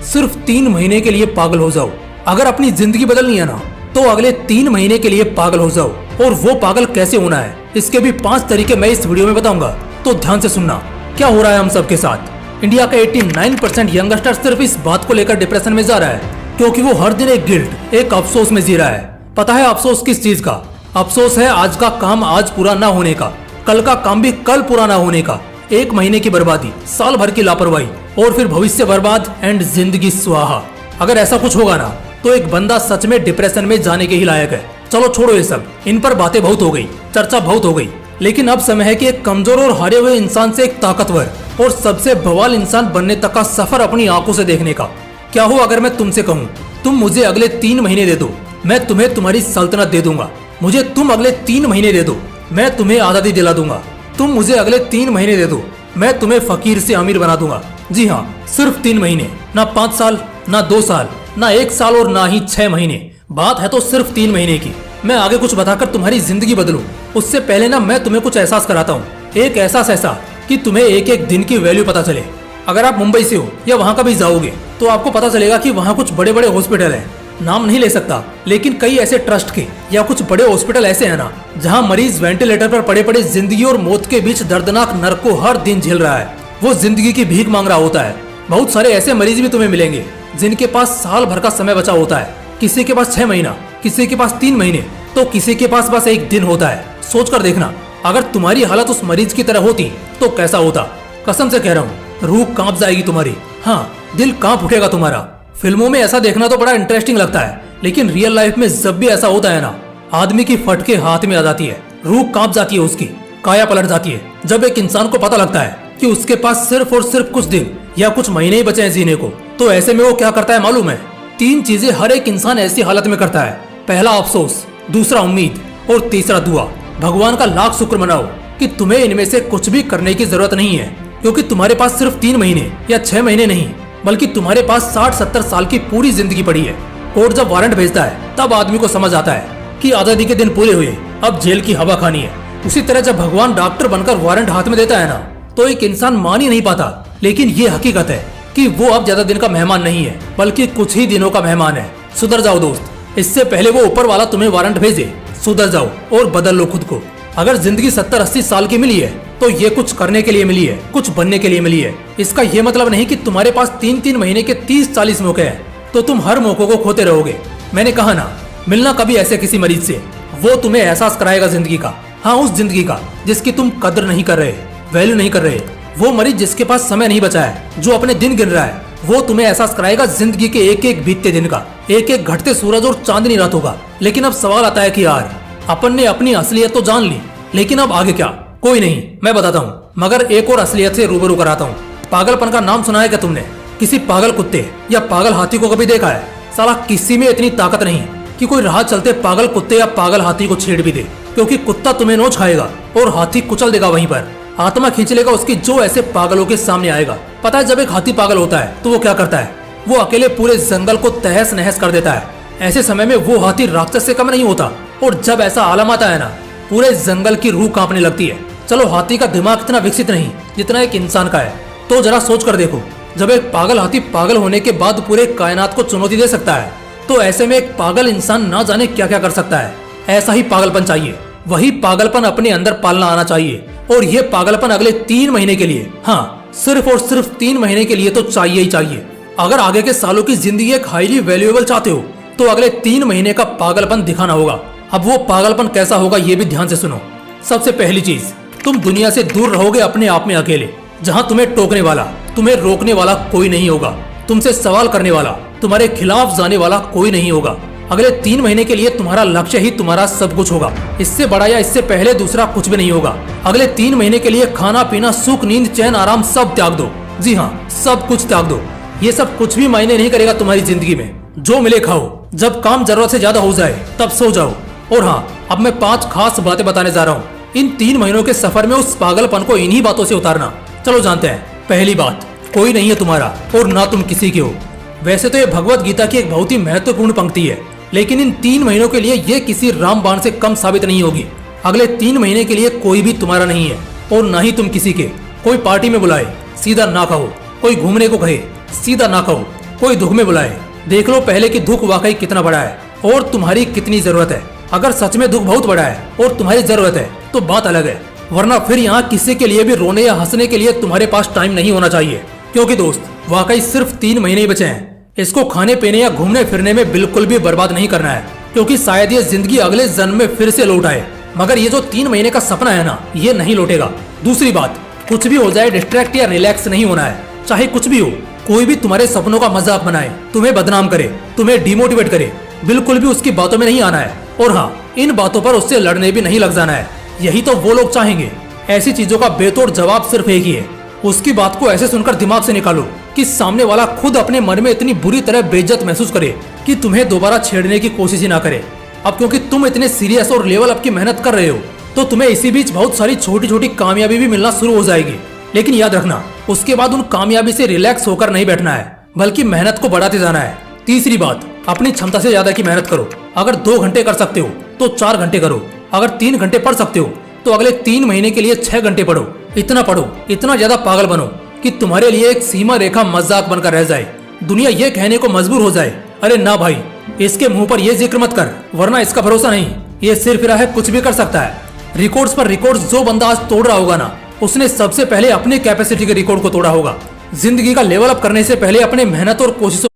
सिर्फ 3 महीने के लिए पागल हो जाओ। अगर अपनी जिंदगी बदलनी है ना तो अगले 3 महीने के लिए पागल हो जाओ। और वो पागल कैसे होना है इसके भी 5 तरीके मैं इस वीडियो में बताऊंगा, तो ध्यान से सुनना। क्या हो रहा है हम सबके साथ? इंडिया का 89% यंगस्टर सिर्फ इस बात को लेकर डिप्रेशन में जा रहा है क्योंकि वो हर दिन एक गिल्ट, एक अफसोस में जी रहा है। पता है अफसोस किस चीज का? अफसोस है आज का काम आज पूरा ना होने का, कल का काम भी कल पूरा ना होने का, 1 महीने की बर्बादी, साल भर की लापरवाही और फिर भविष्य बर्बाद एंड जिंदगी स्वाहा। अगर ऐसा कुछ होगा ना तो एक बंदा सच में डिप्रेशन में जाने के ही लायक है। चलो छोड़ो ये सब, इन पर बातें बहुत हो गई, चर्चा बहुत हो गई, लेकिन अब समय है कि एक कमजोर और हारे हुए इंसान से एक ताकतवर और सबसे बवाल इंसान बनने तक का सफर अपनी आंखों से देखने का। क्या हो अगर मैं तुमसे कहूँ तुम मुझे अगले 3 महीने दे दो, मैं तुम्हें तुम्हारी सल्तनत दे दूंगा। मुझे तुम अगले 3 महीने दे दो, मैं तुम्हें आजादी दिला दूंगा। तुम मुझे अगले 3 महीने दे दो, मैं तुम्हें फकीर से अमीर बना दूंगा। जी हाँ, सिर्फ 3 महीने, ना 5 साल, ना 2 साल, ना 1 साल और ना ही 6 महीने। बात है तो सिर्फ 3 महीने की। मैं आगे कुछ बताकर तुम्हारी जिंदगी बदलूं उससे पहले ना मैं तुम्हें कुछ एहसास कराता हूँ। एक एहसास ऐसा कि तुम्हें एक एक दिन की वैल्यू पता चले। अगर आप मुंबई से हो या वहाँ कभी जाओगे तो आपको पता चलेगा कि वहाँ कुछ बड़े बड़े हॉस्पिटल हैं। नाम नहीं ले सकता, लेकिन कई ऐसे ट्रस्ट के या कुछ बड़े हॉस्पिटल ऐसे हैं ना जहाँ मरीज वेंटिलेटर पर पड़े पड़े जिंदगी और मौत के बीच दर्दनाक नर्क को हर दिन झेल रहा है। वो जिंदगी की भीख मांग रहा होता है। बहुत सारे ऐसे मरीज भी तुम्हें मिलेंगे जिनके पास साल भर का समय बचा होता है। किसी के पास 6 महीना, किसी के पास 3 महीने, तो किसी के पास बस 1 दिन होता है। सोच कर देखना, अगर तुम्हारी हालत उस मरीज की तरह होती तो कैसा होता। कसम से कह रहा हूँ, रूह कांप जाएगी तुम्हारी। हाँ, दिल कांप उठेगा तुम्हारा। फिल्मों में ऐसा देखना तो बड़ा इंटरेस्टिंग लगता है, लेकिन रियल लाइफ में जब भी ऐसा होता है ना, आदमी की फटके हाथ में आ जाती है, रूह कांप जाती है, उसकी काया पलट जाती है। जब एक इंसान को पता लगता है कि उसके पास सिर्फ और सिर्फ कुछ दिन या कुछ महीने ही बचे हैं जीने को, तो ऐसे में वो क्या करता है मालूम है? 3 चीजें हर एक इंसान ऐसी हालत में करता है। पहला अफसोस, दूसरा उम्मीद और तीसरा दुआ। भगवान का लाख शुक्र मनाओ कि तुम्हें इनमें से कुछ भी करने की जरूरत नहीं है, क्योंकि तुम्हारे पास सिर्फ 3 महीने या 6 महीने नहीं, बल्कि तुम्हारे पास 60-70 साल की पूरी जिंदगी पड़ी है। कोर्ट जब वारंट भेजता है तब आदमी को समझ आता है कि आजादी के दिन पूरे हुए, अब जेल की हवा खानी है। उसी तरह जब भगवान डॉक्टर बनकर वारंट हाथ में देता है ना, तो एक इंसान मान ही नहीं पाता, लेकिन ये हकीकत है कि वो अब ज्यादा दिन का मेहमान नहीं है, बल्कि कुछ ही दिनों का मेहमान है। सुधर जाओ दोस्त, इससे पहले वो ऊपर वाला तुम्हें वारंट भेजे। सुधर जाओ और बदल लो खुद को। अगर जिंदगी 70-80 साल की मिली है तो ये कुछ करने के लिए मिली है, कुछ बनने के लिए मिली है। इसका ये मतलब नहीं कि तुम्हारे पास 3-3 महीने के 30-40 मौके हैं तो तुम हर मौकों को खोते रहोगे। मैंने कहा ना, मिलना कभी ऐसे किसी मरीज से, वो तुम्हें एहसास कराएगा जिंदगी का। हाँ, उस जिंदगी का जिसकी तुम कदर नहीं कर रहे, वैल्यू नहीं कर रहे। वो मरीज जिसके पास समय नहीं बचा है, जो अपने दिन गिन रहा है, वो तुम्हें एहसास कराएगा जिंदगी के एक एक बीतते दिन का, एक एक घटते सूरज और चांदनी रातों का। लेकिन अब सवाल आता है कि यार, अपन ने अपनी असलियत तो जान ली, लेकिन अब आगे क्या? कोई नहीं, मैं बताता हूँ, मगर एक और असलियत से रूबरू कराता हूँ। पागलपन का नाम सुना है क्या तुमने? किसी पागल कुत्ते या पागल हाथी को कभी देखा है? साला किसी में इतनी ताकत नहीं कि कोई राह चलते पागल कुत्ते या पागल हाथी को छेड़ भी दे, क्योंकि कुत्ता तुम्हें नोच खाएगा और हाथी कुचल देगा वहीं पर, आत्मा खींच लेगा उसकी जो ऐसे पागलों के सामने आएगा। पता है जब एक हाथी पागल होता है तो वो क्या करता है? वो अकेले पूरे जंगल को तहस नहस कर देता है। ऐसे समय में वो हाथी राक्षस से कम नहीं होता, और जब ऐसा आलम आता है ना, पूरे जंगल की रूह कांपने लगती है। चलो हाथी का दिमाग इतना विकसित नहीं जितना एक इंसान का है, तो जरा सोच कर देखो, जब एक पागल हाथी पागल होने के बाद पूरे कायनात को चुनौती दे सकता है, तो ऐसे में एक पागल इंसान ना जाने क्या क्या कर सकता है। ऐसा ही पागलपन चाहिए, वही पागलपन अपने अंदर पालना आना चाहिए, और ये पागलपन अगले 3 महीने के लिए, हाँ सिर्फ और सिर्फ 3 महीने के लिए तो चाहिए ही चाहिए। अगर आगे के सालों की जिंदगी एक हाईली वैल्यूएबल चाहते हो तो अगले 3 महीने का पागलपन दिखाना होगा। अब वो पागलपन कैसा होगा ये भी ध्यान से सुनो। सबसे पहली चीज, तुम दुनिया से दूर रहोगे अपने आप में अकेले, जहाँ तुम्हें टोकने वाला, तुम्हें रोकने वाला कोई नहीं होगा, तुमसे सवाल करने वाला, तुम्हारे खिलाफ जाने वाला कोई नहीं होगा। अगले 3 महीने के लिए तुम्हारा लक्ष्य ही तुम्हारा सब कुछ होगा। इससे बड़ा या इससे पहले दूसरा कुछ भी नहीं होगा। अगले 3 महीने के लिए खाना पीना, सुख, नींद, चैन, आराम सब त्याग दो। जी हाँ, सब कुछ त्याग दो। ये सब कुछ भी मायने नहीं करेगा तुम्हारी जिंदगी में। जो मिले खाओ, जब काम जरूरत से ज्यादा हो जाए तब सो जाओ। और हाँ, अब मैं 5 खास बातें बताने जा रहा हूँ। इन 3 महीनों के सफर में उस पागलपन को इन्हीं बातों से उतारना। चलो जानते हैं। पहली बात, कोई नहीं है तुम्हारा और ना तुम किसी के हो। वैसे तो ये भगवत गीता की एक बहुत ही महत्वपूर्ण पंक्ति है, लेकिन इन 3 महीनों के लिए ये किसी रामबाण से कम साबित नहीं होगी। अगले 3 महीने के लिए कोई भी तुम्हारा नहीं है और ना ही तुम किसी के। कोई पार्टी में बुलाए, सीधा ना कहो। कोई घूमने को कहे, सीधा ना कहो। कोई दुख में बुलाए। देख लो पहले कि दुख वाकई कितना बड़ा है और तुम्हारी कितनी जरूरत है। अगर सच में दुख बहुत बड़ा है और तुम्हारी जरूरत है तो बात अलग है, वरना फिर यहाँ किसी के लिए भी रोने या हंसने के लिए तुम्हारे पास टाइम नहीं होना चाहिए। क्योंकि दोस्त वाकई सिर्फ 3 महीने ही बचे हैं। इसको खाने पीने या घूमने फिरने में बिल्कुल भी बर्बाद नहीं करना है, क्योंकि शायद ये जिंदगी अगले जन्म में फिर से लौट आए, मगर ये जो 3 महीने का सपना है ना, ये नहीं लौटेगा। दूसरी बात, कुछ भी हो जाए डिस्ट्रैक्ट या रिलैक्स नहीं होना है। चाहे कुछ भी हो, कोई भी तुम्हारे सपनों का मजाक बनाए, तुम्हें बदनाम करे, तुम्हें डिमोटिवेट करे, बिल्कुल भी उसकी बातों में नहीं आना है। और हाँ, इन बातों पर उससे लड़ने भी नहीं लग जाना है। यही तो वो लोग चाहेंगे। ऐसी चीजों का बेतोड़ जवाब सिर्फ एक ही है, उसकी बात को ऐसे सुनकर दिमाग से निकालो कि सामने वाला खुद अपने मन में इतनी बुरी तरह बेइज्जत महसूस करे कि तुम्हें दोबारा छेड़ने की कोशिश ही ना करे। अब क्योंकि तुम इतने सीरियस और लेवल अप की मेहनत कर रहे हो, तो तुम्हें इसी बीच बहुत सारी छोटी छोटी कामयाबी भी मिलना शुरू हो जाएगी। लेकिन याद रखना, उसके बाद उन कामयाबी से रिलैक्स होकर नहीं बैठना है, बल्कि मेहनत को बढ़ाते जाना है। तीसरी बात, अपनी क्षमता से ज्यादा की मेहनत करो। अगर 2 घंटे कर सकते हो तो 4 घंटे करो। अगर 3 घंटे पढ़ सकते हो तो अगले 3 महीने के लिए 6 घंटे पढ़ो। इतना पढ़ो, इतना ज्यादा पागल बनो कि तुम्हारे लिए एक सीमा रेखा मजाक बनकर रह जाए। दुनिया ये कहने को मजबूर हो जाए, अरे ना भाई, इसके मुंह पर ये जिक्र मत कर, वरना इसका भरोसा नहीं, ये सिर्फ फिरा है, कुछ भी कर सकता है। रिकॉर्ड्स पर रिकॉर्ड्स जो बंदा आज तोड़ रहा होगा ना, उसने सबसे पहले अपनी कैपेसिटी के रिकॉर्ड को तोड़ा होगा। जिंदगी का लेवल अप करने से पहले अपने मेहनत और कोशिशों